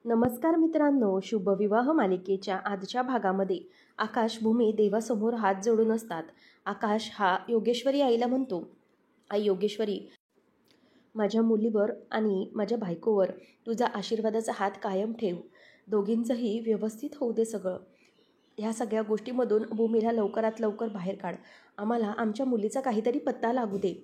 नमस्कार मित्रांनो, शुभविवाह मालिकेच्या आजच्या भागामध्ये आकाश भूमी देवासमोर हात जोडून असतात. आकाश हा योगेश्वरी आईला म्हणतो, आई योगेश्वरी, माझ्या मुलीवर आणि माझ्या बायकोवर तुझा आशीर्वादाचा हात कायम ठेव. दोघींचंही व्यवस्थित होऊ दे सगळं. ह्या सगळ्या गोष्टीमधून भूमीला लवकरात लवकर बाहेर काढ. आम्हाला आमच्या मुलीचा काहीतरी पत्ता लागू दे.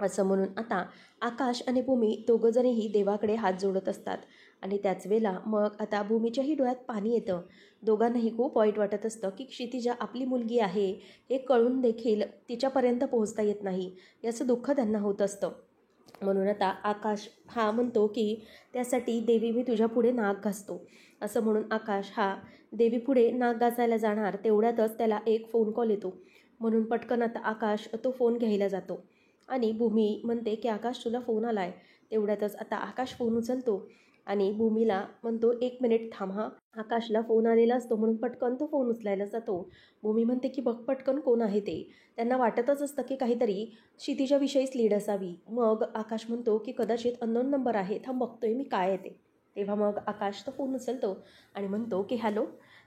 असं म्हणून आता आकाश आणि भूमी दोघंजणही देवाकडे हात जोडत असतात. आणि त्याच वेळेला मग आता भूमीच्याही डोळ्यात पाणी येतं. दोघांनाही खूप वाईट वाटत असतं की क्षितिजा आपली मुलगी आहे हे कळून देखील तिच्यापर्यंत पोहोचता येत नाही, याचं दुःख त्यांना होत असतं. म्हणून आता आकाश हा म्हणतो की त्यासाठी देवी मी तुझ्या पुढे नाक घासतो. असं म्हणून आकाश हा देवीपुढे नाक घासायला जाणार तेवढ्यातच त्याला एक फोन कॉल येतो. म्हणून पटकन आता आकाश तो फोन घ्यायला जातो आणि भूमी म्हणते की आकाश तुला फोन आला आहे. तेवढ्यातच आता आकाश फोन उचलतो आणि भूमीला म्हणतो 1 मिनिट थांब हा. आकाशला फोन आलेला असतो म्हणून पटकन तो फोन उचलायला जातो. भूमी म्हणते की बघ पटकन कोण आहे ते. त्यांना वाटतच असतं की काहीतरी क्षितिजाविषयीच लीड असावी. मग आकाश म्हणतो की कदाचित अननोन नंबर आहे, थांब बघतोय मी काय आहे ते. तेव्हा मग आकाश तो फोन उचलतो आणि म्हणतो की हॅलो.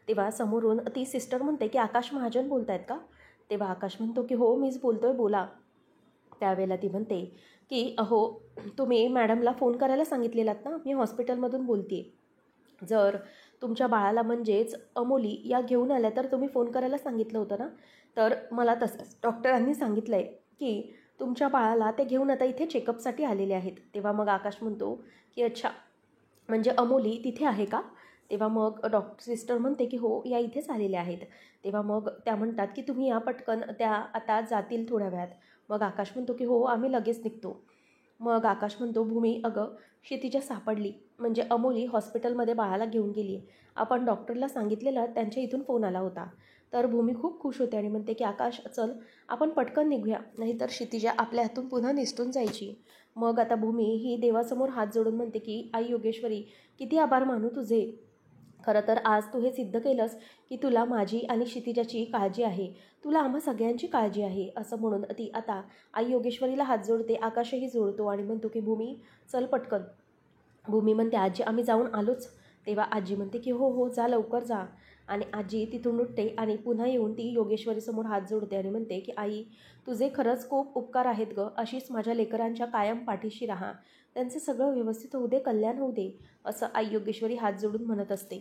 तेव्हा समोरून ती सिस्टर म्हणते की आकाश महाजन बोलत आहेत का. तेव्हा आकाश म्हणतो की हो मीच बोलतोय, बोला. त्यावेळेला ती म्हणते की अहो तुम्ही मॅडमला फोन करायला सांगितलेलात ना, मी हॉस्पिटलमधून बोलते. जर तुमच्या बाळाला म्हणजेच अमोली या घेऊन आल्या तर तुम्ही फोन करायला सांगितलं होतं ना. तर मला तसंच डॉक्टरांनी सांगितलं आहे की तुमच्या बाळाला ते घेऊन आता इथे चेकअपसाठी आलेले आहेत. तेव्हा मग आकाश म्हणतो की अच्छा, म्हणजे अमोली तिथे आहे का. तेव्हा मग डॉक्टर सिस्टर म्हणते की हो या इथेच आलेल्या आहेत. तेव्हा मग त्या म्हणतात की तुम्ही या पटकन, त्या आता जातील थोड्या वेळात. मग आकाश म्हणतो की हो आम्ही लगेच निघतो. मग आकाश म्हणतो भूमी अगं क्षितिजा सापडली, म्हणजे अमोली हॉस्पिटलमध्ये बाळाला घेऊन गेली आहे. आपण डॉक्टरला सांगितलेलं, त्यांच्या इथून फोन आला होता. तर भूमी खूप खुश होते आणि म्हणते की आकाश चल आपण पटकन निघूया, नाहीतर क्षितिजा आपल्या हातून पुन्हा निसटून जायची. मग आता भूमी ही देवासमोर हात जोडून म्हणते की आई योगेश्वरी, किती आभार मानू तुझे. खरं तर आज तू हे सिद्ध केलंस की तुला माझी आणि क्षितिजाची काळजी आहे, तुला आम्हा सगळ्यांची काळजी आहे. असं म्हणून ती आता आई योगेश्वरीला हात जोडते, आकाशही जोडतो आणि म्हणतो की भूमी चल पटकन. भूमी म्हणते आजी आम्ही जाऊन आलोच. तेव्हा आजी म्हणते की हो हो जा लवकर जा. आणि आजी तिथून उठते आणि पुन्हा येऊन ती योगेश्वरीसमोर हात जोडते आणि म्हणते की आई तुझे खरंच खूप उपकार आहेत गं, अशीच माझ्या लेकरांच्या कायम पाठीशी राहा, त्यांचं सगळं व्यवस्थित होऊ दे, कल्याण होऊ दे. असं आई योगेश्वरी हात जोडून म्हणत असते.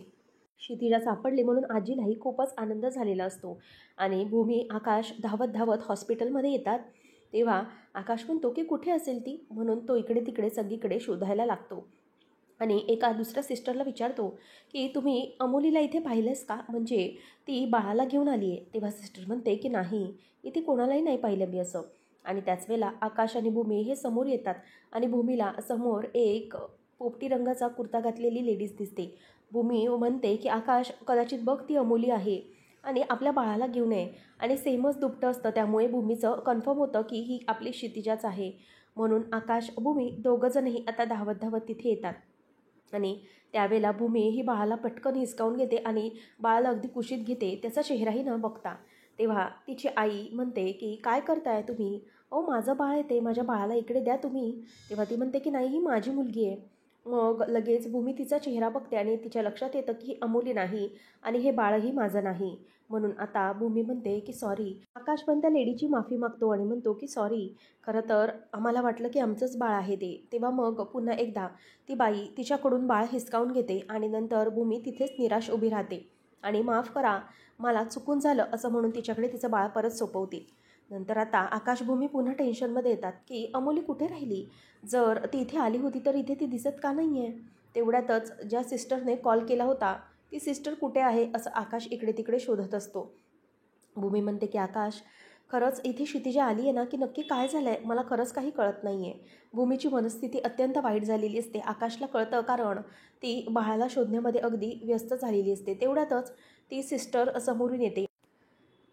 क्षितिजा सापडली म्हणून आजीलाही खूपच आनंद झालेला असतो. आणि भूमी आकाश धावत धावत हॉस्पिटलमध्ये येतात. तेव्हा आकाश म्हणतो की कुठे असेल ती, म्हणून तो इकडे तिकडे सगळीकडे शोधायला लागतो. आणि एका दुसऱ्या सिस्टरला विचारतो की तुम्ही अमोलीला इथे पाहिलंस का, म्हणजे ती बाळाला घेऊन आली आहे. तेव्हा सिस्टर म्हणते की नाही, इथे कोणालाही नाही पाहिलं मी असं. आणि त्याच वेळेला आकाश आणि भूमी हे समोर येतात आणि भूमीला समोर एक पोपटी रंगाचा कुर्ता घातलेली लेडीज दिसते. भूमी म्हणते की आकाश कदाचित बघ ती अमोली आहे आणि आपल्या बाळाला घेऊन आहे. आणि सेमच दुपटं असतं, त्यामुळे भूमीचं कन्फर्म होतं की ही आपली क्षितिजाच आहे. म्हणून आकाश भूमी दोघंजणही आता धावत धावत तिथे येतात. आणि त्यावेळेला भूमी ही बाळाला पटकन हिसकावून घेते आणि बाळाला अगदी कुशीत घेते, त्याचा चेहराही न बघता. तेव्हा तिची आई म्हणते की काय करताय तुम्ही, अहो माझं बाळ आहे ते, माझ्या बाळाला इकडे द्या तुम्ही. तेव्हा ती म्हणते की नाही ही माझी मुलगी आहे. मग लगेच भूमी तिचा चेहरा बघते आणि तिच्या लक्षात येतं की ही अमोली नाही आणि हे बाळही माझं नाही. म्हणून आता भूमी म्हणते की सॉरी. आकाश पण त्या लेडीची माफी मागतो आणि म्हणतो की सॉरी, खरं तर आम्हाला वाटलं की आमचंच बाळ आहे ते. तेव्हा मग पुन्हा एकदा ती बाई तिच्याकडून बाळ हिसकावून घेते आणि नंतर भूमी तिथेच निराश उभी राहते आणि माफ करा मला चुकून झालं असं म्हणून तिच्याकडे तिचं बाळ परत सोपवते. नंतर आता आकाशभूमी पुन्हा टेन्शनमध्ये येतात की अमोली कुठे राहिली, जर ती इथे आली होती तर इथे ती दिसत का नाही आहे. तेवढ्यातच ज्या सिस्टरने कॉल केला होता ती सिस्टर कुठे आहे असं आकाश इकडे तिकडे शोधत असतो. भूमी म्हणते की आकाश खरंच इथे क्षितिजा आली आहे ना, की नक्की काय झालं आहे मला खरंच काही कळत नाही आहे. भूमीची मनस्थिती अत्यंत वाईट झालेली असते. आकाशला कळतं कारण ती बाळाला शोधण्यामध्ये अगदी व्यस्त झालेली असते. तेवढ्यातच ती सिस्टर समोरून येते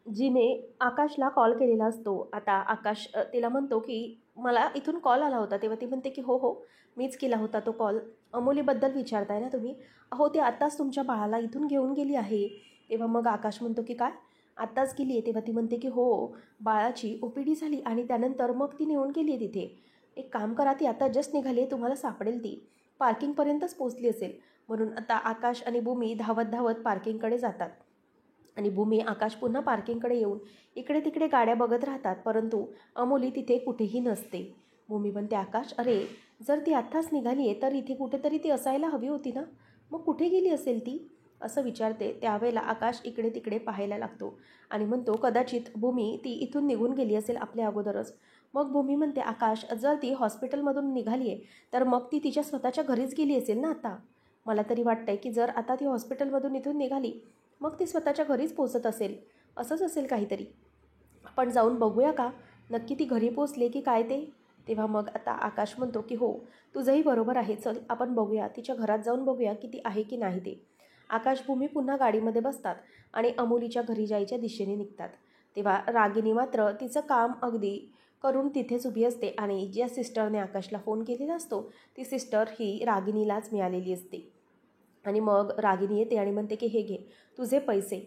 जिने आकाशला कॉल केलेला असतो. आता आकाश तिला म्हणतो की मला इथून कॉल आला होता. तेव्हा ती म्हणते की हो हो मीच केला होता तो कॉल. अमोलीबद्दल विचारताय ना तुम्ही, अहो ती आत्ताच तुमच्या बाळाला इथून घेऊन गेली आहे. तेव्हा मग आकाश म्हणतो की काय आत्ताच गेली आहे. तेव्हा ती म्हणते की हो बाळाची OPD झाली आणि त्यानंतर मग ती नेऊन गेली आहे तिथे. एक काम करा, ती आता जस्ट निघाली आहे, तुम्हाला सापडेल ती. पार्किंगपर्यंतच पोचली असेल. म्हणून आता आकाश आणि भूमी धावत धावत पार्किंगकडे जातात आणि भूमी आकाश पुन्हा पार्किंगकडे येऊन इकडे तिकडे गाड्या बघत राहतात, परंतु अमोली तिथे कुठेही नसते. भूमी म्हणते, आकाश, अरे जर ती आत्ताच निघाली आहे तर इथे कुठेतरी ती असायला हवी होती ना, मग कुठे गेली असेल ती, असं विचारते. त्यावेळेला आकाश इकडे तिकडे पाहायला लागतो आणि म्हणतो, कदाचित भूमी ती इथून निघून गेली असेल आपल्या अगोदरच. मग भूमी म्हणते, आकाश, जर ती हॉस्पिटलमधून निघाली आहे तर मग ती तिच्या स्वतःच्या घरीच गेली असेल ना. आता मला तरी वाटतंय की जर आता ती हॉस्पिटलमधून इथून निघाली मग ती स्वतःच्या घरीच पोचत असेल, असंच असेल काहीतरी. आपण जाऊन बघूया का नक्की ती घरी पोचले की काय ते. तेव्हा मग आता आकाश म्हणतो की हो, तुझंही बरोबर आहे, चल आपण बघूया, तिच्या घरात जाऊन बघूया की ती आहे की नाही ते. आकाश भूमी पुन्हा गाडीमध्ये बसतात आणि अमोलीच्या घरी जायच्या दिशेने निघतात. तेव्हा रागिनी मात्र तिचं काम अगदी करून तिथेच उभी असते आणि ज्या सिस्टरने आकाशला फोन केलेला असतो ती सिस्टर ही रागिनीलाच मिळालेली असते. आणि मग रागिनी येते आणि म्हणते की हे घे तुझे पैसे.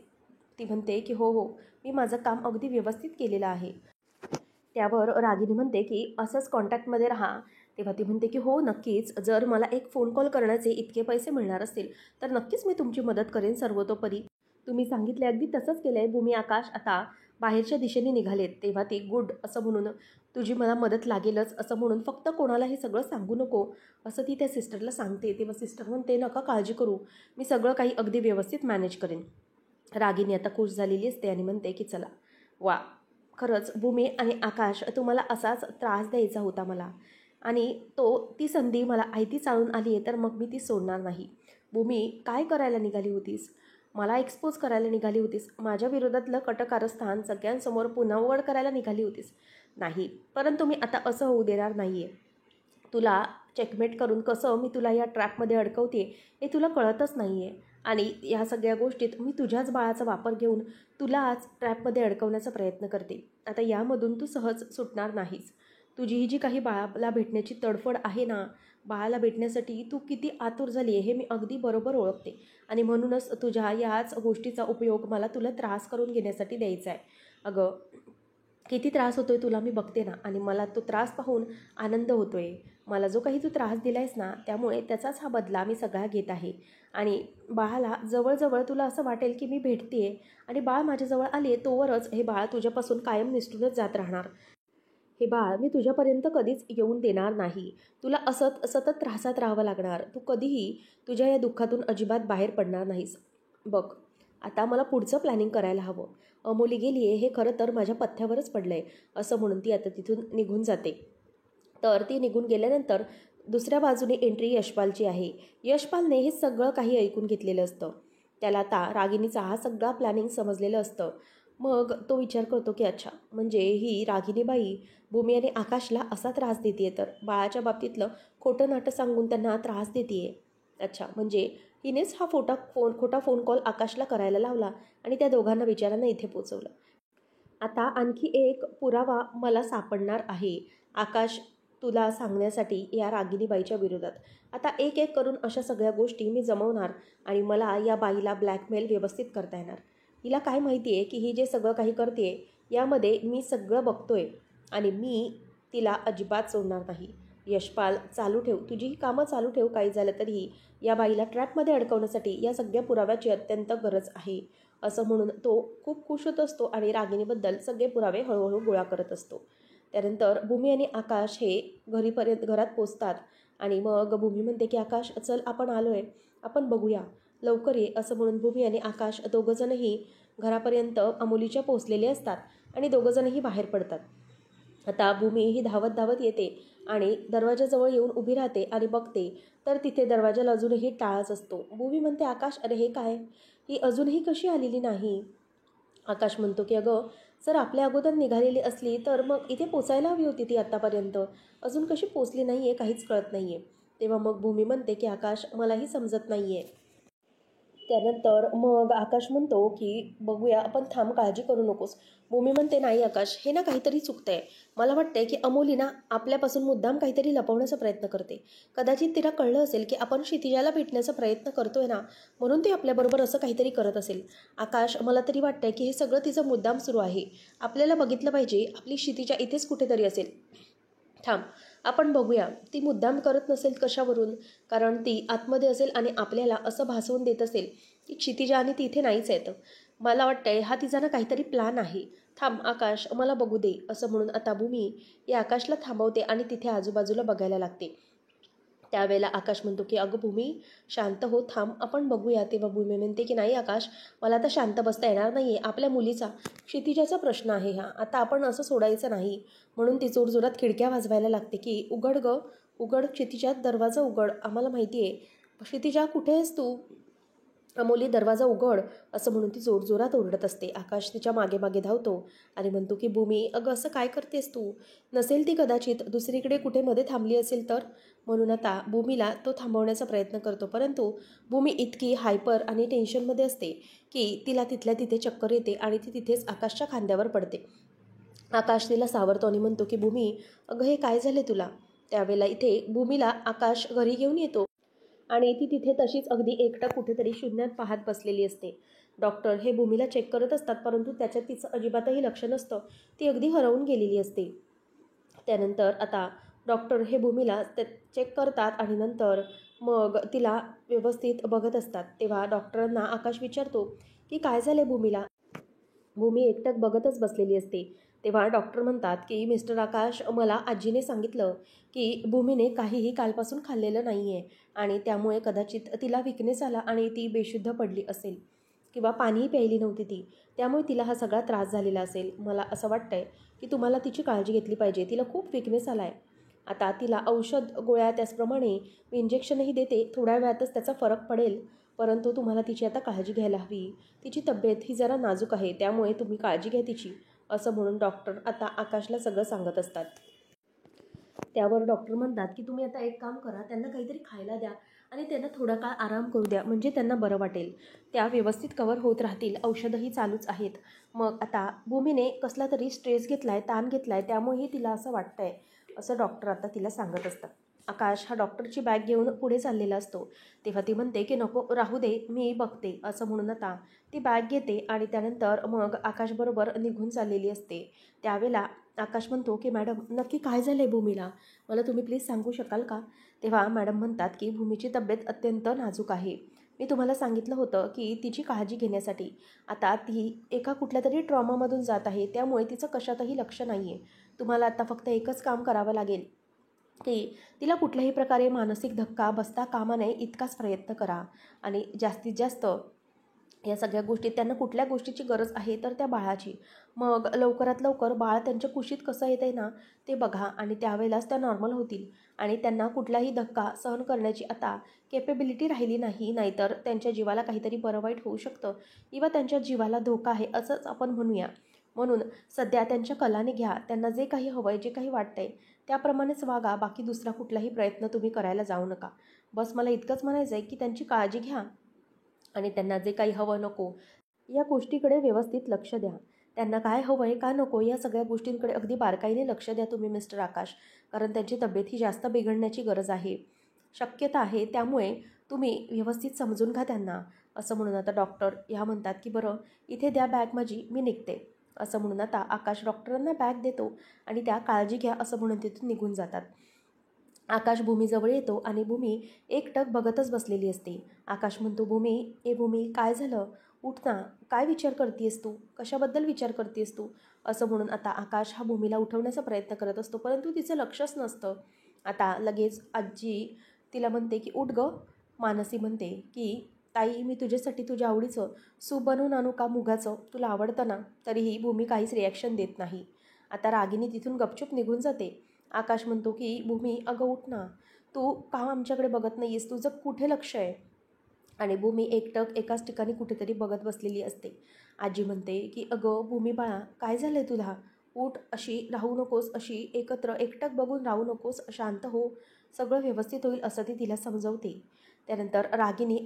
ती म्हणते की हो हो, मी माझं काम अगदी व्यवस्थित केलेलं आहे. त्यावर रागिनी म्हणते की असंच कॉन्टॅक्टमध्ये राहा. तेव्हा ती म्हणते की हो नक्कीच, जर मला एक फोन कॉल करण्याचे इतके पैसे मिळणार असतील तर नक्कीच मी तुमची मदत करेन सर्वतोपरी. तुम्ही सांगितले अगदी तसंच केलं आहे. भूमी आकाश आता बाहेरच्या दिशेने निघालेत. तेव्हा ती गुड असं म्हणून तुझी मला मदत लागेलच असं म्हणून फक्त कोणाला हे सगळं सांगू नको असं ती त्या सिस्टरला सांगते. तेव्हा सिस्टर म्हणते, नका काळजी करू, मी सगळं काही अगदी व्यवस्थित मॅनेज करेन. रागिनी आता खुश झालेली असते आणि म्हणते की चला, वा, खरंच भूमी आणि आकाश तुम्हाला असाच त्रास द्यायचा होता मला, आणि ती संधी मला आयती चालून आली आहे तर मग मी ती सोडणार नाही. भूमी, काय करायला निघाली होतीस? मला एक्सपोज करायला निघाली होतीस? माझ्या विरोधातलं कटकारस्थान सगळ्यांसमोर पुन्हा उघड करायला निघाली होतीस? नाही, परंतु मी आता असं होऊ देणार नाही आहे. तुला चेकमेट करून कसं मी तुला या ट्रॅपमध्ये अडकवते हे तुला कळतच नाही आहे, आणि या सगळ्या गोष्टीत मी तुझ्याच बाळाचा वापर घेऊन तुला आज ट्रॅपमध्ये अडकवण्याचा प्रयत्न करते. आता यामधून तू सहज सुटणार नाहीस. तुझी ही जी काही बाळाला भेटण्याची तडफड आहे ना, बाळाला भेटण्यासाठी तू किती आतुर झाली आहे हे मी अगदी बरोबर ओळखते, आणि म्हणूनच तुझ्या याच गोष्टीचा उपयोग मला तुला त्रास करून घेण्यासाठी द्यायचा आहे. अगं, किती त्रास होतो आहे तुला मी बघते ना, आणि मला तो त्रास पाहून आनंद होतो आहे. मला जो काही तू त्रास दिला आहेस ना, त्यामुळे त्याचाच हा बदला मी सगळा घेत आहे. आणि बाळाला जवळजवळ तुला असं वाटेल की मी भेटते आहे, आणि बाळ माझ्याजवळ आले तोवरच हे बाळ तुझ्यापासून कायम निसटूनच जात राहणार. हे बाळ मी तुझ्यापर्यंत कधीच येऊन देणार नाही. तुला सतत त्रासात राहावं लागणार. तू कधीही तुझ्या या दुःखातून अजिबात बाहेर पडणार नाहीस. बघ, आता मला पुढचं प्लॅनिंग करायला हवं. अमोली गेली आहे हे खरं तर माझ्या पथ्यावरच पडलं आहे, असं म्हणून ती आता तिथून निघून जाते. तर ती निघून गेल्यानंतर दुसऱ्या बाजूने एंट्री यशपालची आहे. यशपालने हे सगळं काही ऐकून घेतलेलं असतं. त्याला आता रागिनीचा हा सगळा प्लॅनिंग समजलेलं असतं. मग तो विचार करतो की अच्छा, म्हणजे ही रागिनीबाई भूमी आणि आकाशला असा त्रास देते तर बाळाच्या बाबतीतलं खोटं नाटं सांगून त्यांना त्रास देते. अच्छा, म्हणजे हिनेच हा खोटा फोन कॉल आकाशला करायला लावला आणि त्या दोघांना विचारांना इथे पोचवलं. आता आणखी एक पुरावा मला सापडणार आहे आकाश तुला सांगण्यासाठी या रागिनीबाईच्या विरोधात. आता एक एक करून अशा सगळ्या गोष्टी मी जमवणार आणि मला या बाईला ब्लॅकमेल व्यवस्थित करता येणार. हिला काय माहिती आहे की ही जे सगळं काही करते यामध्ये मी सगळं बघतोय, आणि मी तिला अजिबात सोडणार नाही. यशपाल, चालू ठेव, तुझी ही कामं चालू ठेव. काही झालं तरीही या बाईला ट्रॅपमध्ये अडकवण्यासाठी या सगळ्या पुराव्याची अत्यंत गरज आहे, असं म्हणून तो खूप खुश होत असतो आणि रागिनीबद्दल सगळे पुरावे हळूहळू गोळा करत असतो. त्यानंतर भूमी आणि आकाश हे घरात पोचतात आणि मग भूमी म्हणते की आकाश, चल आपण आलो आहे, आपण बघूया, लवकर ये, असं म्हणून भूमी आणि आकाश दोघंजणही घरापर्यंत अमोलीच्या पोचलेले असतात आणि दोघंजणही बाहेर पडतात. आता भूमी ही धावत धावत येते आणि दरवाजाजवळ येऊन उभी राहते आणि बघते तर तिथे दरवाजाला अजूनही टाळाच असतो. भूमी म्हणते, आकाश, अरे हे काय, ही अजूनही कशी आलेली नाही? आकाश म्हणतो की अगं, जर आपल्या अगोदर निघालेली असली तर मग इथे पोचायला हवी होती ती आत्तापर्यंत, अजून कशी पोचली नाही आहे काहीच कळत नाही आहे. तेव्हा मग भूमी म्हणते की आकाश, मलाही समजत नाही आहे. त्यानंतर मग आकाश म्हणतो की बघूया, आपण थांब, काळजी करू नकोस. भूमी म्हणते, नाही आकाश, हे ना काहीतरी चुकतं आहे. मला वाटतंय की अमोली ना आपल्यापासून मुद्दाम काहीतरी लपवण्याचा प्रयत्न करते. कदाचित तिला कळलं असेल की आपण क्षितिजाला भेटण्याचा प्रयत्न करतोय ना, म्हणून ती आपल्याबरोबर असं काहीतरी करत असेल. आकाश, मला तरी वाटतंय की हे सगळं तिचं मुद्दाम सुरू आहे. आपल्याला बघितलं पाहिजे, आपली क्षितिजा इथेच कुठेतरी असेल. थांब, आपण बघूया ती मुद्दाम करत नसेल कशावरून, कारण ती आतमध्ये असेल आणि आपल्याला असं भासवून देत असेल की क्षितिजा आणि ती इथे नाहीच आहेत. मला वाटतंय हा तिचा ना काहीतरी प्लॅन आहे. थांब आकाश, मला बघू दे, असं म्हणून आता भूमी या आकाशला थांबवते आणि तिथे आजूबाजूला बघायला लागते. त्यावेळेला आकाश म्हणतो की अगं भूमी, शांत हो, थांब, आपण बघूया. तेव्हा भूमी म्हणते की नाही आकाश, मला आता शांत बसता येणार नाही आहे. आपल्या मुलीचा, क्षितिजाचा प्रश्न आहे हा, आता आपण असं सोडायचं नाही. म्हणून ती जोरजोरात खिडक्या वाजवायला लागते की उघड ग, उघड क्षितिजा, दरवाजा उघड, आम्हाला माहिती आहे. क्षितिजा कुठे आहेस तू? अमोली, दरवाजा उघड, असं म्हणून ती जोरजोरात ओरडत असते. आकाश तिच्या मागे मागे धावतो आणि म्हणतो की भूमी, अगं असं काय करतेस तू? नसेल ती कदाचित दुसरीकडे कुठे मध्ये थांबली असेल तर. म्हणून आता भूमीला तो थांबवण्याचा प्रयत्न करतो, परंतु भूमी इतकी हायपर आणि टेन्शनमध्ये असते की तिला तिथल्या तिथे चक्कर येते आणि ती तिथेच आकाशच्या खांद्यावर पडते. आकाश तिला सावरतो आणि म्हणतो की भूमी, अगं हे काय झाले तुला? त्यावेळेला इथे भूमीला आकाश घरी घेऊन येतो आणि ती तिथे तशीच अगदी एकटक कुठेतरी शून्यात पाहत बसलेली असते. डॉक्टर हे भूमीला चेक करत असतात, परंतु त्याच्यात तिचं अजिबातही लक्ष नसतं. ती अगदी हरवून गेलेली असते. त्यानंतर आता डॉक्टर हे भूमीला चेक करतात आणि नंतर मग तिला व्यवस्थित बघत असतात. तेव्हा डॉक्टरांना आकाश विचारतो की काय झाले भूमीला? भूमी एकटक बघतच बसलेली असते. तेव्हा डॉक्टर म्हणतात की मिस्टर आकाश, मला आजीने सांगितलं की भूमीने काहीही कालपासून खाल्लेलं नाही आहे आणि त्यामुळे कदाचित तिला विकनेस आला आणि ती बेशुद्ध पडली असेल किंवा पाणीही प्यायली नव्हती ती, त्यामुळे तिला हा सगळा त्रास झालेला असेल. मला असं वाटतंय की तुम्हाला तिची काळजी घेतली पाहिजे. तिला खूप विकनेस आला आहे. आता तिला औषध गोळ्या त्याचप्रमाणे मी इंजेक्शनही देते, थोड्या वेळातच त्याचा फरक पडेल, परंतु तुम्हाला तिची आता काळजी घ्यायला हवी. तिची तब्येत ही जरा नाजूक आहे, त्यामुळे तुम्ही काळजी घ्या तिची, असं म्हणून डॉक्टर आता आकाशला सगळं सांगत असतात. त्यावर डॉक्टर म्हणतात की तुम्ही आता एक काम करा, त्यांना काहीतरी खायला द्या आणि त्यांना थोडा काळ आराम करू द्या, म्हणजे त्यांना बरं वाटेल. त्या व्यवस्थित कव्हर होत राहतील, औषधंही चालूच आहेत. मग आता भूमीने कसला तरी स्ट्रेस घेतलाय, ताण घेतलाय, त्यामुळेही तिला असं वाटतंय, असं डॉक्टर आता तिला सांगत असतात. आकाश हा डॉक्टरची बॅग घेऊन पुढे चाललेला असतो. तेव्हा ती म्हणते की नको राहू दे, मी बघते, असं म्हणून आता ती बॅग घेते आणि त्यानंतर मग आकाशबरोबर निघून चाललेली असते. त्यावेळेला आकाश म्हणतो की मॅडम, नक्की काय झालं आहे भूमीला? मला तुम्ही प्लीज सांगू शकाल का? तेव्हा मॅडम म्हणतात की भूमीची तब्येत अत्यंत नाजूक आहे. मी तुम्हाला सांगितलं होतं की तिची काळजी घेण्यासाठी. आता ती एका कुठल्या तरी ट्रॉमामधून जात आहे, त्यामुळे तिचं कशातही लक्ष नाही आहे. तुम्हाला आता फक्त एकच काम करावं लागेल की तिला कुठल्याही प्रकारे मानसिक धक्का बसता कामा नये, इतकाच प्रयत्न करा आणि जास्तीत जास्त या सगळ्या गोष्टीत त्यांना कुठल्या गोष्टीची गरज आहे तर त्या बाळाची. मग लवकरात लवकर बाळ त्यांच्या कुशीत कसं येतं आहे ना ते बघा आणि त्यावेळेलाच त्या नॉर्मल होतील आणि त्यांना कुठलाही धक्का सहन करण्याची आता केपेबिलिटी राहिली नाही, नाहीतर त्यांच्या जीवाला काहीतरी बरं वाईट होऊ शकतं किंवा त्यांच्या जीवाला धोका आहे असंच आपण म्हणूया. म्हणून सध्या त्यांच्या कलाने घ्या, त्यांना जे काही हवं आहे, जे काही वाटतंय त्याप्रमाणेच वागा, बाकी दुसरा कुठलाही प्रयत्न तुम्ही करायला जाऊ नका. बस मला इतकंच म्हणायचं आहे की त्यांची काळजी घ्या आणि त्यांना जे काही हवं नको या गोष्टीकडे व्यवस्थित लक्ष द्या. त्यांना काय हवं आहे, का नको या सगळ्या गोष्टींकडे अगदी बारकाईने लक्ष द्या तुम्ही मिस्टर आकाश, कारण त्यांची तब्येत ही जास्त बिघडण्याची गरज आहे, शक्यता आहे, त्यामुळे तुम्ही व्यवस्थित समजून घ्या त्यांना, असं म्हणून आता डॉक्टर ह्या म्हणतात की बरं इथे द्या बॅग माझी, मी निघते, असं म्हणून आता आकाश डॉक्टरांना बॅग देतो आणि त्या काळजी घ्या असं म्हणून तिथून निघून जातात. आकाश भूमीजवळ येतो आणि भूमी एकटक बघतच बसलेली असते. आकाश म्हणतो भूमी, ए भूमी, काय झालं? उठ ना, काय विचार करतेस तू? कशाबद्दल विचार करतेस तू? असं म्हणून आता आकाश हा भूमीला उठवण्याचा प्रयत्न करत असतो, परंतु तिचं लक्षच नसतं. आता लगेच आजी तिला म्हणते की उठ ग. मानसी म्हणते की ताई, मी तुझ्यासाठी तुझ्या आवडीचं सूप बनवून आणू का मुगाचं? तुला आवडतं ना? तरीही भूमी काहीच रिॲक्शन देत नाही. आता रागिनी तिथून गपचूप निघून जाते. आकाश म्हणतो की भूमी, अगं उठ ना, तू का आमच्याकडे बघत नाही आहेस? तुझं कुठे लक्ष आहे? आणि भूमी एकटक एकाच ठिकाणी कुठेतरी बघत बसलेली असते. आजी म्हणते की अगं भूमी बाळा, काय झालं आहे तुला? उठ, अशी राहू नकोस, अशी एकत्र एकटक बघून राहू नकोस, शांत हो, सगळं व्यवस्थित होईल, असं ती तिला समजवते. त्यानंतर रागिनी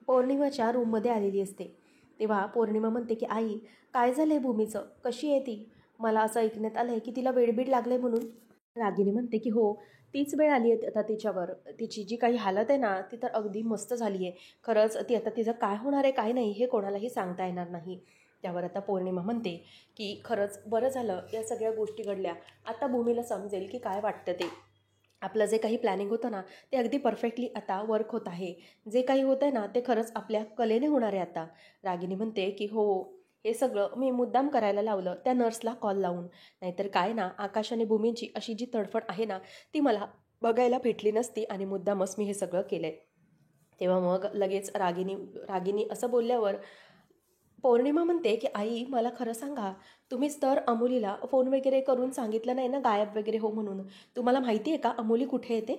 पौर्णिमाच्या रूममध्ये आलेली असते. तेव्हा पौर्णिमा म्हणते की आई, काय झालं आहे भूमीचं? कशी आहे ती? मला असं ऐकण्यात आलं आहे की तिला वेडबीड लागलं आहे म्हणून. रागिनी म्हणते की हो, तीच वेळ आली आहे आता तिच्यावर. तिची जी काही हालत आहे ना ती तर अगदी मस्त झाली आहे. खरंच ती आता तिचं काय होणार आहे काय नाही हे कोणालाही सांगता येणार नाही. त्यावर आता पौर्णिमा म्हणते की खरंच बरं झालं या सगळ्या गोष्टी घडल्या, आता भूमीला समजेल की काय वाटतं ते. आपलं जे काही प्लॅनिंग होतं ना ते अगदी परफेक्टली आता वर्क होत आहे. जे काही होतं आहे ना ते खरंच आपल्या कलेने होणार आहे आता. रागिनी म्हणते की हो, हे सगळं मी मुद्दाम करायला लावलं त्या नर्सला कॉल लावून. नाहीतर काय ना, आकाश आणि भूमींची अशी जी तडफड आहे ना ती मला बघायला भेटली नसती आणि मुद्दामच मी हे सगळं केलं आहे. तेव्हा मग लगेच रागिनी रागिनी असं बोलल्यावर पौर्णिमा म्हणते की आई मला खरं सांगा, तुम्हीच तर अमोलीला फोन वगैरे करून सांगितलं नाही ना गायब वगैरे हो म्हणून. तुम्हाला माहिती आहे का अमोली कुठे येते?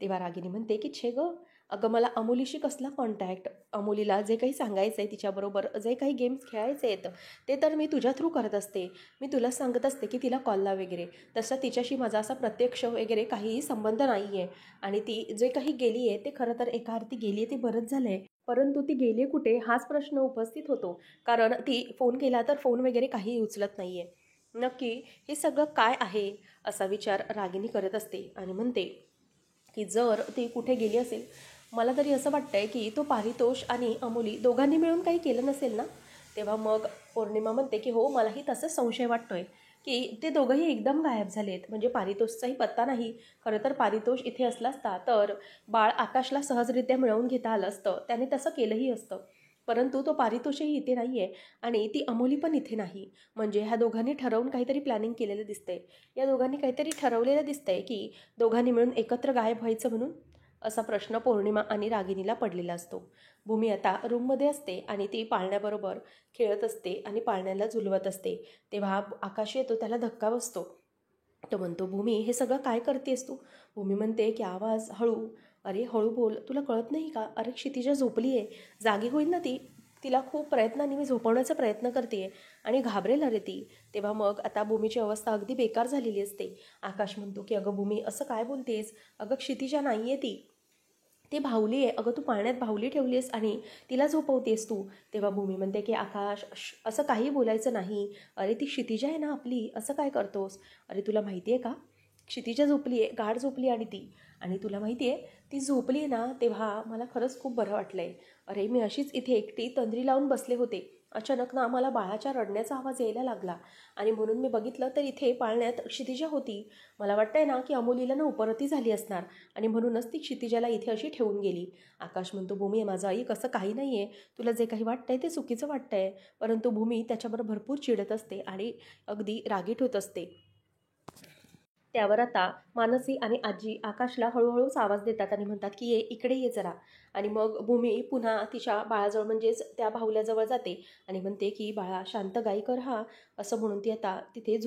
तेव्हा रागिनी म्हणते की छे गं, अगं मला अमोलीशी कसला कॉन्टॅक्ट, अमोलीला जे काही सांगायचं आहे तिच्याबरोबर जे काही गेम्स खेळायचे आहेत ते तर मी तुझ्या थ्रू करत असते. मी तुला सांगत असते की तिला कॉलला वगैरे. तसं तिच्याशी माझा असा प्रत्यक्ष वगैरे काहीही संबंध नाही आहे. आणि ती जे काही गेली आहे ते खरं तर एका अर्थी गेली आहे ते बरंच झालं आहे. परंतु ती गेली कुठे हाच प्रश्न उपस्थित होतो. कारण ती फोन केला तर फोन वगैरे काहीही उचलत नाही आहे. नक्की हे सगळं काय आहे असा विचार रागिनी करत असते आणि म्हणते की जर ती कुठे गेली असेल, मला तरी असं वाटतंय की तो पारितोष आणि अमोली दोघांनी मिळून काही केलं नसेल ना. तेव्हा मग पौर्णिमा म्हणते की हो, मलाही तसाच संशय वाटतोय की ते दोघंही एकदम गायब झालेत. म्हणजे पारितोषचाही पत्ता नाही. खरं तर पारितोष इथे असला असता तर बाळ आकाशला सहजरित्या मिळवून घेता आलं असतं, त्याने तसं केलंही असतं. परंतु तो पारितोषही इथे नाही आहे आणि ती अमोली पण इथे नाही. म्हणजे ह्या दोघांनी ठरवून काहीतरी प्लॅनिंग केलेलं दिसतंय. या दोघांनी काहीतरी ठरवलेलं दिसतंय की दोघांनी मिळून एकत्र गायब व्हायचं म्हणून. असा प्रश्न पौर्णिमा आणि रागिनीला पडलेला असतो. भूमी आता रूममध्ये असते आणि ती पाळण्याबरोबर खेळत असते आणि पाळण्याला झुलवत असते. तेव्हा आकाश येतो, त्याला धक्का बसतो. तो म्हणतो भूमी हे सगळं काय करतेस तू? भूमी म्हणते की आवाज हळू. अरे हळू बोल, तुला कळत नाही का? अरे क्षितिजा झोपली आहे, जागी होईल ना ती. तिला खूप प्रयत्नाने मी झोपवण्याचा प्रयत्न करते आणि घाबरेल अरे ती. तेव्हा मग आता भूमीची अवस्था अगदी बेकार झालेली असते. आकाश म्हणतो की अगं भूमी असं काय बोलतेस? अगं क्षितिजा नाही आहे ती, ती बाहुली आहे. अगं तू पाळण्यात बाहुली ठेवली आहेस आणि तिला झोपवतेस तू. तेव्हा भूमी म्हणते की आकाश असं काही बोलायचं नाही. अरे ती क्षितिजा आहे ना आपली, असं काय करतोस? अरे तुला माहिती आहे का, क्षितिजा झोपली आहे, गाढ झोपली आणि ती. आणि तुला माहिती आहे ती झोपली आहे ना तेव्हा मला खरंच खूप बरं वाटलं आहे. अरे मी अशीच इथे एकटी तंद्री लावून बसले होते. अचानक ना मला बाळाच्या रडण्याचा आवाज यायला लागला आणि म्हणून मी बघितलं तर इथे पाळण्यात क्षितिजा होती. मला वाटतंय ना की अमोलीला ना उपरती झाली असणार आणि म्हणूनच ती क्षितिजाला इथे अशी ठेवून गेली. आकाश म्हणतो भूमी माझं ऐक, असं काही नाही आहे. तुला जे काही वाटतंय ते चुकीचं वाटतंय. परंतु भूमी त्याच्यावर भरपूर चिडत असते आणि अगदी रागीट होत असते. त्यावर आता मानसी आणि आजी आकाशला हळूहळूच आवाज देतात आणि म्हणतात की ये इकडे ये जरा. आणि मग भूमी पुन्हा तिच्या बाळाजवळ म्हणजेच त्या बाहुल्याजवळ जाते आणि म्हणते की बाळा शांत गाई कर हा, असं म्हणून ती आता तिथे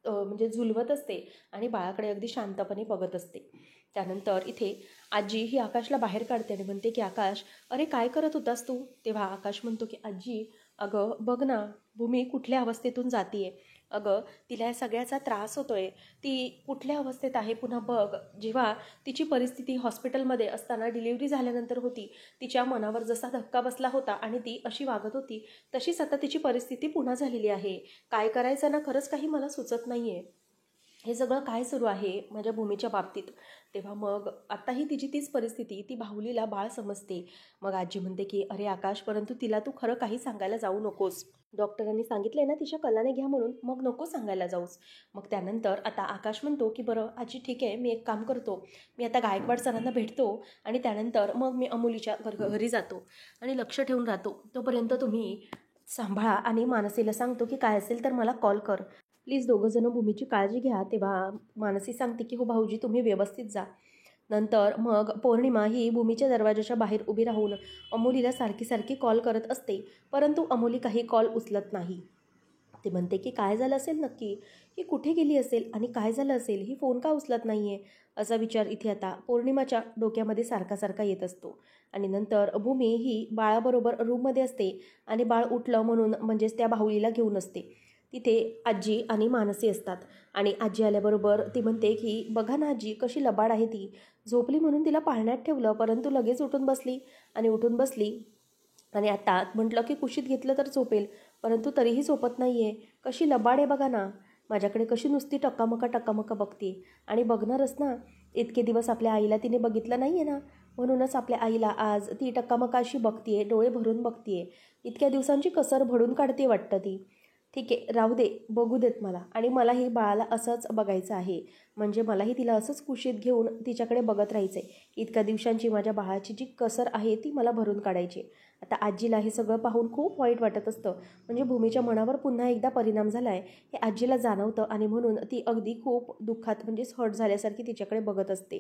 म्हणजे झुलवत असते आणि बाळाकडे अगदी शांतपणे बघत असते. त्यानंतर इथे आजी ही आकाशला बाहेर काढते आणि म्हणते की आकाश अरे काय करत होतास तू? तेव्हा आकाश म्हणतो की आजी अगं बघ ना, भूमी कुठल्या अवस्थेतून जातीये. अगं तिला या सगळ्याचा त्रास होतोय. ती कुठल्या अवस्थेत आहे पुन्हा बघ. जेव्हा तिची परिस्थिती हॉस्पिटलमध्ये असताना डिलिव्हरी झाल्यानंतर होती, तिच्या मनावर जसा धक्का बसला होता आणि ती अशी वागत होती, तशीच आता तिची परिस्थिती पुन्हा झालेली आहे. काय करायचं ना खरंच काही मला सुचत नाही आहे. हे सगळं काय सुरू आहे माझ्या भूमीच्या बाबतीत. तेव्हा मग आत्ताही तिची तीच परिस्थिती, ती बाहुलीला बाळ समजते. मग आजी म्हणते की अरे आकाश, परंतु तिला तू खरं काही सांगायला जाऊ नकोस. डॉक्टरांनी सांगितलंय ना तिच्या कल्लाने घ्या म्हणून, मग नको सांगायला जाऊस. मग त्यानंतर आता आकाश म्हणतो की बरं आजी ठीक आहे, मी एक काम करतो, मी आता गायकवाड सरांना भेटतो आणि त्यानंतर मग मी अमोलीच्या घरी जातो आणि लक्ष ठेवून राहतो. तोपर्यंत तुम्ही सांभाळा आणि मानसीला सांगतो की काय असेल तर मला कॉल कर. प्लीज दोघंजणं भूमीची काळजी घ्या. तेव्हा मानसी सांगते की हो भाऊजी तुम्ही व्यवस्थित जा. नंतर मग पौर्णिमा ही भूमीच्या दरवाजाच्या बाहेर उभी राहून अमोलीला सारखी सारखी कॉल करत असते. परंतु अमोली काही कॉल उचलत नाही. ती म्हणते की काय झालं असेल नक्की, ही कुठे गेली असेल आणि काय झालं असेल, ही फोन का उचलत नाही आहे, असा विचार इथे आता पौर्णिमाच्या डोक्यामध्ये सारखा सारखा येत असतो. आणि नंतर भूमी ही बाळाबरोबर रूममध्ये असते आणि बाळ उठलं म्हणून म्हणजेच त्या बाहुलीला घेऊन असते. तिथे आजी आणि मानसी असतात आणि आजी आल्याबरोबर ती म्हणते की बघा ना आजी कशी लबाड आहे ती. झोपली म्हणून तिला पाळण्यात ठेवलं परंतु लगेच उठून बसली आणि आता म्हटलं की कुशीत घेतलं तर झोपेल, परंतु तरीही झोपत नाही आहे. कशी लबाड आहे बघा ना, माझ्याकडे कशी नुसती टक्कामका बघते. आणि बघणारच ना, इतके दिवस आपल्या आईला तिने बघितलं नाही आहे ना, म्हणूनच आपल्या आईला आज ती टक्कामका अशी बघते, डोळे भरून बघते. इतक्या दिवसांची कसर भरून काढते वाटतं ती. ठीक आहे, राहू दे, बघू देत मला, आणि मलाही बाळाला असंच बघायचं आहे. म्हणजे मलाही तिला असंच कुशीत घेऊन तिच्याकडे बघत राहायचं आहे. इतक्या दिवसांची माझ्या बाळाची जी कसर आहे ती मला भरून काढायची. आता आजीला हे सगळं पाहून खूप वाईट वाटत असतं. म्हणजे भूमीच्या मनावर पुन्हा एकदा परिणाम झाला आहे हे आजीला जाणवतं, आणि म्हणून ती अगदी खूप दुःखात म्हणजेच हर्ट झाल्यासारखी तिच्याकडे बघत असते.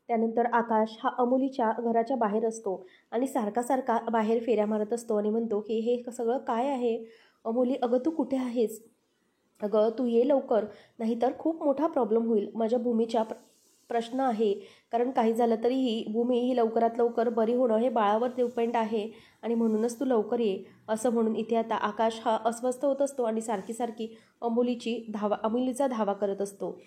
त्यानंतर आकाश हा अमोलीच्या घराच्या बाहेर असतो आणि सारखा सारखा बाहेर फेऱ्या मारत असतो आणि म्हणतो की हे सगळं काय आहे. अमोली, अगं तू कुठे आहेस? अगं तू ये लवकर, नाहीतर खूप मोठा प्रॉब्लेम होईल. माझ्या भूमीच्या प्रश्न आहे, कारण काही झालं तरीही भूमी ही लवकरात लवकर बरी होणं हे बाळावर डिपेंड आहे, आणि म्हणूनच तू लवकर ये. असं म्हणून इथे आता आकाश हा अस्वस्थ होत असतो आणि सारखी सारखी अमोलीचा धावा करत असतो.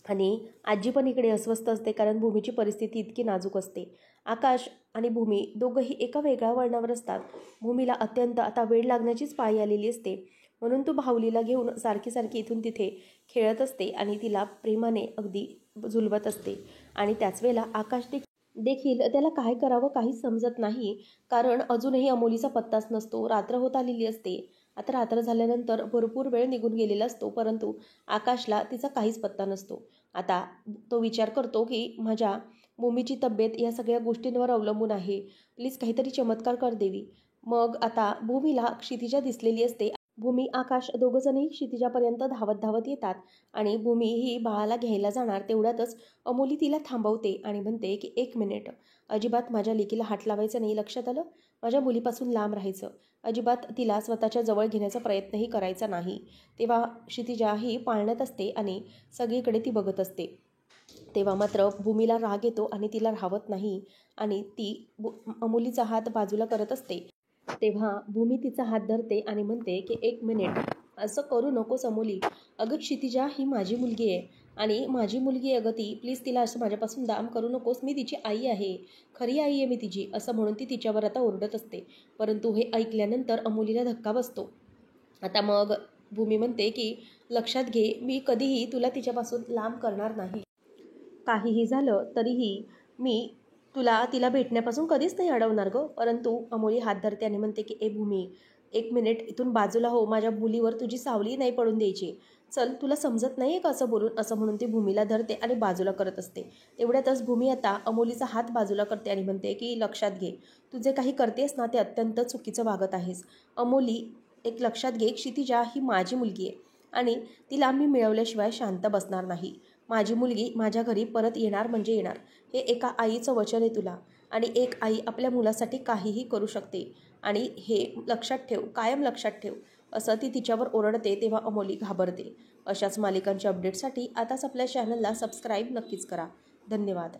आणि आजी पण इकडे अस्वस्थ असते, कारण भूमीची परिस्थिती इतकी नाजूक असते. आकाश आणि भूमी दोघंही एका वेगळ्या वळणावर असतात. भूमीला अत्यंत आता वेळ लागण्याचीच पाळी आलेली असते, म्हणून तो बाहुलीला घेऊन सारखी सारखी इथून तिथे खेळत असते आणि तिला प्रेमाने अगदी झुलवत असते. आणि त्याच वेळेला आकाश देखील त्याला काय करावं काहीच समजत नाही, कारण अजूनही अमोलीचा पत्ताच नसतो. रात्र होत आलेली असते. आता रात्र झाल्यानंतर भरपूर वेळ निघून गेलेला असतो, परंतु आकाशला तिचा काहीच पत्ता नसतो. आता तो विचार करतो की माझ्या भूमीची तब्येत या सगळ्या गोष्टींवर अवलंबून आहे, प्लीज काहीतरी चमत्कार कर देवी. मग आता भूमीला क्षितिजा दिसलेली असते. भूमी आकाश दोघंजणही क्षितिजापर्यंत धावत धावत येतात आणि भूमी ही बाळाला घ्यायला जाणार तेवढ्यातच अमोली तिला थांबवते आणि म्हणते की 1 मिनिट, अजिबात माझ्या लेकीला हात लावायचा नाही, लक्षात आलं? माझ्या मुलीपासून लांब राहायचं, अजिबात तिला स्वतःच्या जवळ घेण्याचा प्रयत्नही करायचा नाही. तेव्हा क्षितिजा ही पाळण्यात असते आणि सगळीकडे ती बघत असते. तेव्हा मात्र भूमीला राग येतो आणि तिला राहवत नाही, आणि ती अमोलीचा हात बाजूला करत असते. तेव्हा भूमी तिचा हात धरते आणि म्हणते की 1 मिनिट, असं करू नकोस अमोली. अगं क्षितिजा ही माझी मुलगी आहे, आणि माझी मुलगी आहे अगं ती, प्लीज तिला असं माझ्यापासून लांब करू नकोस. मी तिची आई आहे, खरी आई आहे मी तिची. असं म्हणून ती तिच्यावर आता ओरडत असते. परंतु हे ऐकल्यानंतर अमोलीला धक्का बसतो. आता मग भूमी म्हणते की लक्षात घे, मी कधीही तुला तिच्यापासून लांब करणार नाही. काहीही झालं तरीही मी तिला भेटण्यापासून कधीच नाही अडवणार गं. परंतु अमोली हात धरते आणि म्हणते की ए भूमी, 1 मिनिट इथून बाजूला हो, माझ्या मुलीवर तुझी सावली नाही पडून द्यायची. चल, तुला समजत नाही आहे का असं बोलून? असं म्हणून ती भूमीला धरते आणि बाजूला करत असते. तेवढ्यातच भूमी आता अमोलीचा हात बाजूला करते आणि म्हणते की लक्षात घे, तू जे काही करतेस ना ते अत्यंत चुकीचं वागत आहेस. अमोली, एक लक्षात घे, क्षितिजा ही माझी मुलगी आहे आणि तिला मी मिळवल्याशिवाय शांत बसणार नाही. माझी मुलगी माझ्या घरी परत येणार म्हणजे येणार, हे एका आईचं वचन आहे तुला. आणि एक आई आपल्या मुलासाठी काहीही करू शकते, आणि हे लक्षात ठेव, कायम लक्षात ठेव. असं ती तिच्यावर ओरडते. तेव्हा अमोली घाबरते. अशाच मालिकांच्या अपडेटसाठी आताच आपल्या चॅनलला सबस्क्राईब नक्कीच करा. धन्यवाद.